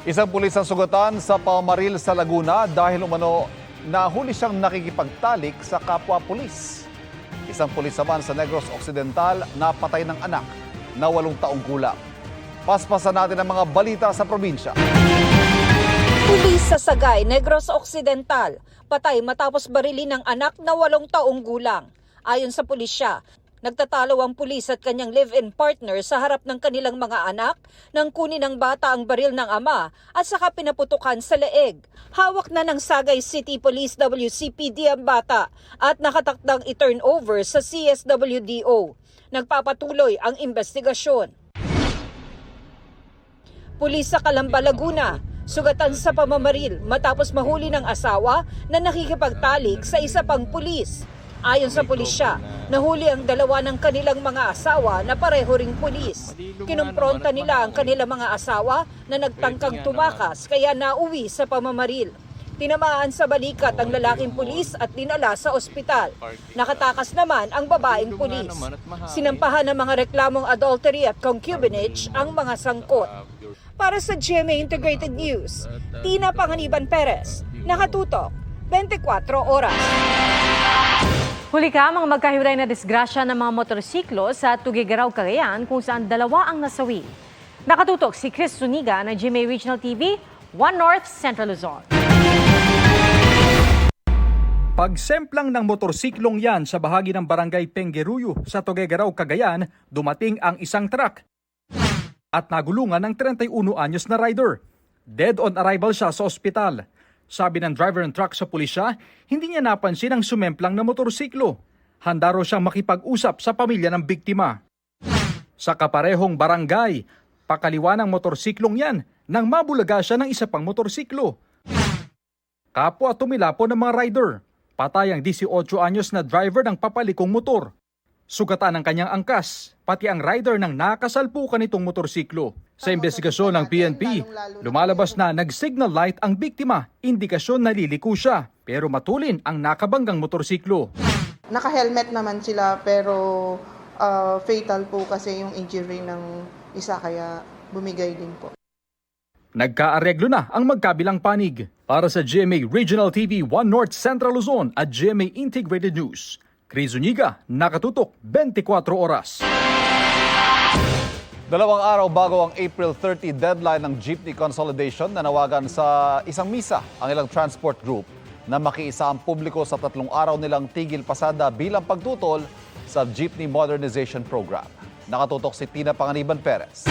Isang pulis ang sugatan sa pamamaril sa Laguna dahil umano nahuli siyang nakikipagtalik sa kapwa pulis. Isang pulis naman sa Negros Occidental napatay ng anak na 8 taong gulang. Paspasan natin ang mga balita sa probinsya. Pulis sa Sagay, Negros Occidental, patay matapos barilin ng anak na 8 taong gulang. Ayon sa pulisya, nagtatalo ang pulis at kanyang live-in partner sa harap ng kanilang mga anak nang kunin ng bata ang baril ng ama at saka pinaputukan sa leeg. Hawak na ng Sagay City Police WCPD ang bata at nakatakdang i-turn over sa CSWDO. Nagpapatuloy ang investigasyon. Pulis sa Calamba, Laguna, sugatan sa pamamaril matapos mahuli ng asawa na nakikipagtalik sa isa pang pulis. Ayon sa pulisya, nahuli ang 2 ng kanilang mga asawa na pareho ring pulis. Kinumpronta nila ang kanilang mga asawa na nagtangkang tumakas kaya nauwi sa pamamaril. Tinamaan sa balikat ang lalaking pulis at dinala sa ospital. Nakatakas naman ang babaeng pulis. Sinampahan ng mga reklamong adultery at concubinage ang mga sangkot. Para sa GMA Integrated News, Tina Panganiban Perez, nakatutok, 24 oras. Huli ka mga magkahiwalay na disgrasya ng mga motorsiklo sa Tuguegarao, Cagayan kung saan 2 ang nasawi. Nakatutok si Chris Zuniga ng GMA Regional TV, 1 North Central Luzon. Pagsemplang ng motorsiklong yan sa bahagi ng barangay Pengeruyo sa Tuguegarao, Cagayan, dumating ang isang truck at nagulungan ng 31 anyos na rider. Dead on arrival siya sa ospital. Sabi ng driver ng truck sa pulisya, hindi niya napansin ang sumemplang na motorsiklo. Handa raw siyang makipag-usap sa pamilya ng biktima. Sa kaparehong barangay, pakaliwa ng motorsiklong yan nang mabulaga siya ng isa pang motorsiklo. Kapwa tumilapon ng mga rider. Patay ang 18 anyos na driver ng papalikong motor. Sugatan ang kanyang angkas, pati ang rider ng nakasalpukan nitong motorsiklo. Sa investigasyon ng PNP, lumalabas na nag-signal light ang biktima, indikasyon na liliko siya, pero matulin ang nakabanggang motorsiklo. Naka-helmet naman sila pero fatal po kasi yung injury ng isa kaya bumigay din po. Nagkaareglo na ang magkabilang panig. Para sa GMA Regional TV 1 North Central Luzon at GMA Integrated News, Chris Zuniga, nakatutok 24 oras. 2 araw bago ang April 30 deadline ng jeepney consolidation, nanawagan sa isang misa ang ilang transport group na makiisa ang publiko sa 3 araw nilang tigil pasada bilang pagtutol sa jeepney modernization program. Nakatutok si Tina Panganiban Perez.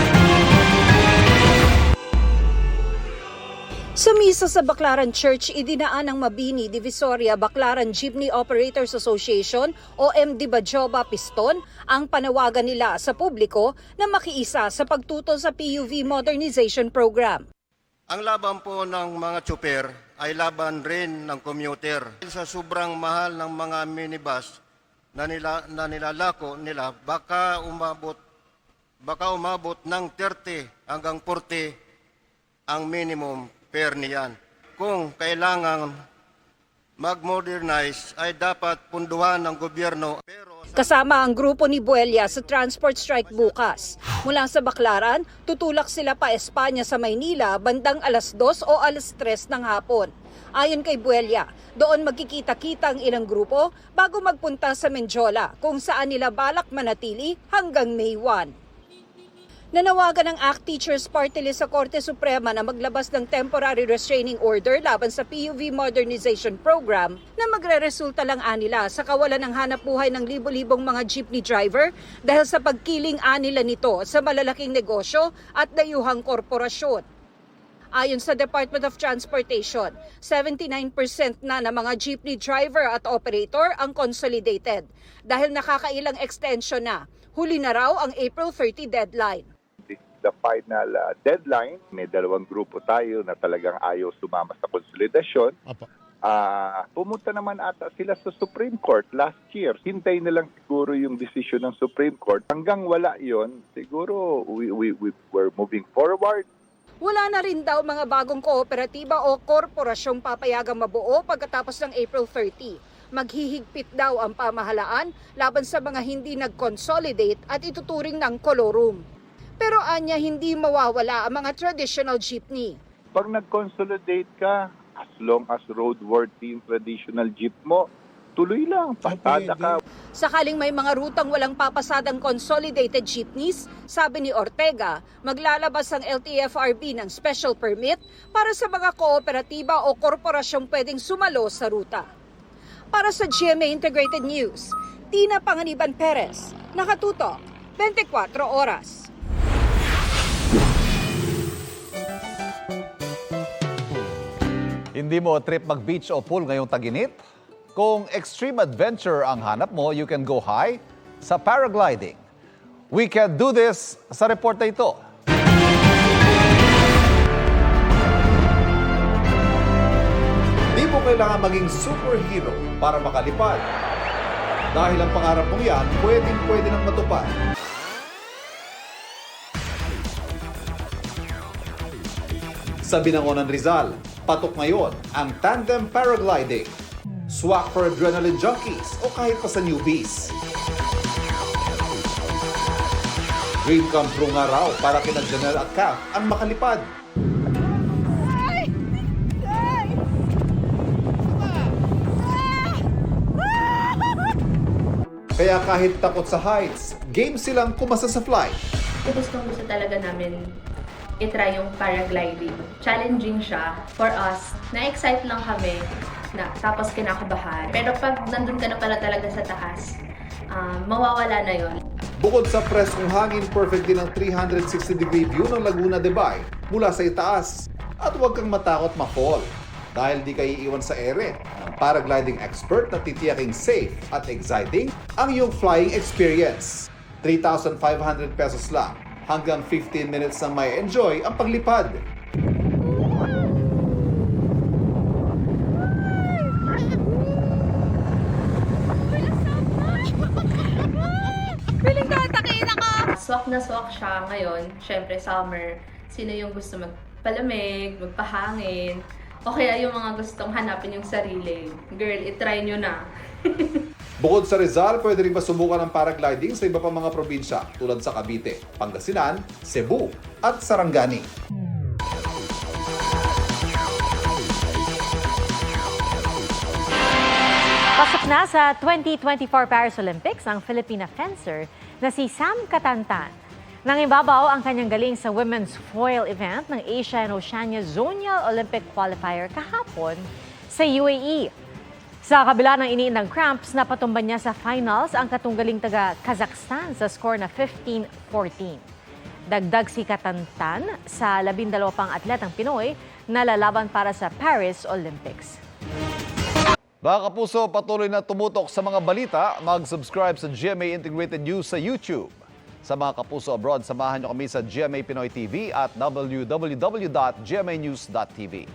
Sa misa sa Baclaran Church, idinaan ng Mabini, Divisoria, Baclaran Jeepney Operators Association o MD Bajoba Piston ang panawagan nila sa publiko na makiisa sa pagtutol sa PUV Modernization Program. Ang laban po ng mga tsuper ay laban rin ng commuter. Sa sobrang mahal ng mga minibus na nilalako nila, baka umabot ng 30 hanggang 40 ang minimum fare niyan. Kung kailangan mag-modernize ay dapat punduhan ng gobyerno. Kasama ang grupo ni Buelia sa transport strike bukas. Mula sa Baclaran, tutulak sila pa Espanya sa Maynila bandang alas 2 o alas 3 ng hapon. Ayon kay Buelia, doon magkikita-kita ang ilang grupo bago magpunta sa Menjola kung saan nila balak manatili hanggang May 1. Nanawagan ng ACT Teachers Party List sa Korte Suprema na maglabas ng temporary restraining order laban sa PUV Modernization Program na magreresulta lang anila sa kawalan ng hanapbuhay ng libo-libong mga jeepney driver dahil sa pagkiling anila nito sa malalaking negosyo at dayuhang korporasyon. Ayon sa Department of Transportation, 79% na ng mga jeepney driver at operator ang consolidated dahil nakakailang extension na. Huli na raw ang April 30 deadline. The final deadline. May 2 grupo tayo na talagang ayaw sumama sa konsolidasyon. Pumunta naman ata sila sa Supreme Court last year. Hintay na lang siguro yung decision ng Supreme Court. Hanggang wala yon, siguro we're moving forward. Wala na rin daw mga bagong kooperatiba o korporasyong papayagang mabuo pagkatapos ng April 30. Maghihigpit daw ang pamahalaan laban sa mga hindi nag-consolidate at ituturing ng kolorum. Pero anya hindi mawawala ang mga traditional jeepney. Pag nag-consolidate ka, as long as roadworthy yung traditional jeep mo, tuloy lang, pasada ka. Sakaling may mga rutang walang papasadang consolidated jeepneys, sabi ni Ortega, maglalabas ang LTFRB ng special permit para sa mga kooperatiba o korporasyong pwedeng sumalo sa ruta. Para sa GMA Integrated News, Tina Panganiban Perez, nakatutok, 24 oras. Hindi mo trip mag-beach o pool ngayong taginit? Kung extreme adventure ang hanap mo, you can go high sa paragliding. We can do this sa report na ito. Di mo kailangan maging superhero para makalipad. Dahil ang pangarap mong yan, pwede nang matupad. Sa Binangonan, Rizal, patok ngayon ang tandem paragliding. Swak for adrenaline junkies o kahit pa sa newbies. Dream come true nga raw para kina Janelle at Kath ang makalipad. Kaya kahit takot sa heights, game silang kumasa sa flight. Gusto talaga namin itry yung paragliding. Challenging siya for us. Na-excite lang kami, tapos kinakabahan. Pero pag nandun ka na pala talaga sa taas, mawawala na yon. Bukod sa preskong hangin, perfect din ang 360-degree view ng Laguna de Bay mula sa itaas. At huwag kang matakot ma-fall dahil di ka iiwan sa ere. Ang paragliding expert na titiyaking safe at exciting ang iyong flying experience. 3,500 pesos lang. Hanggang 15 minutes nang may enjoy ang paglipad. Swak na swak siya ngayon. Syempre, summer. Sino yung gusto magpalamig, magpahangin, o kaya yung mga gustong hanapin yung sarili. Girl, itry nyo na. Bukod sa Rizal, pwede rin masubukan ang paragliding sa iba pang mga probinsya tulad sa Cavite, Pangasinan, Cebu at Sarangani. Pasok na sa 2024 Paris Olympics ang Filipina fencer na si Sam Katantan. Nangibabaw ang kanyang galing sa women's foil event ng Asia and Oceania Zonal Olympic Qualifier kahapon sa UAE. Sa kabila ng iniindang cramps, napatumba niya sa finals ang katunggaling taga Kazakhstan sa score na 15-14. Dagdag si Katantan sa 12 pang atletang Pinoy na lalaban para sa Paris Olympics. Mga kapuso, patuloy na tumutok sa mga balita. Mag-subscribe sa GMA Integrated News sa YouTube. Sa mga kapuso abroad, samahan niyo kami sa GMA Pinoy TV at www.gmanews.tv.